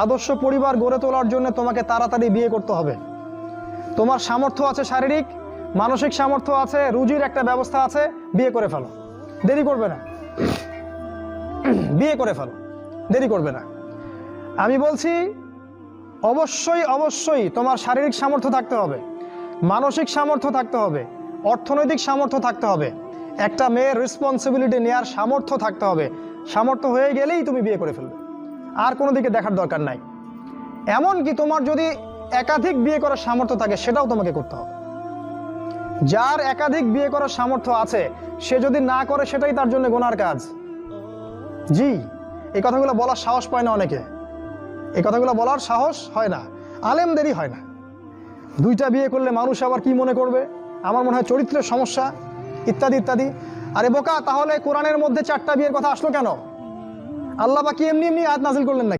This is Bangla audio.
আদর্শ পরিবার গড়ে তোলার জন্য তোমাকে তাড়াতাড়ি বিয়ে করতে হবে। তোমার সামর্থ্য আছে, শারীরিক মানসিক সামর্থ্য আছে, রুজির একটা ব্যবস্থা আছে, বিয়ে করে ফেলো, দেরি করবে না। বিয়ে করে ফেলো, দেরি করবে না। আমি বলছি অবশ্যই অবশ্যই তোমার শারীরিক সামর্থ্য থাকতে হবে, মানসিক সামর্থ্য থাকতে হবে, অর্থনৈতিক সামর্থ্য থাকতে হবে, একটা মেয়ের রেসপন্সিবিলিটি নেওয়ার সামর্থ্য থাকতে হবে। সামর্থ্য হয়ে গেলেই তুমি বিয়ে করে ফেলবে, আর কোনো দিকে দেখার দরকার নাই। এমনকি তোমার যদি একাধিক বিয়ে করার সামর্থ্য থাকে সেটাও তোমাকে করতে হবে। যার একাধিক বিয়ে করার সামর্থ্য আছে সে যদি না করে সেটাই তার জন্য গুনার কাজ। জি, এই কথাগুলো বলার সাহস পায় না অনেকে, এই কথাগুলো বলার সাহস হয় না, আলেমদেরই হয় না। দুইটা বিয়ে করলে মানুষ আবার কি মনে করবে, আমার মনে হয় চরিত্রের সমস্যা ইত্যাদি ইত্যাদি। আরে বোকা, তাহলে কোরআনের মধ্যে 4টা বিয়ের কথা আসলো কেন? আল্লাহ পাক কি এমনি এমনি আয়াত নাযিল করলেন না?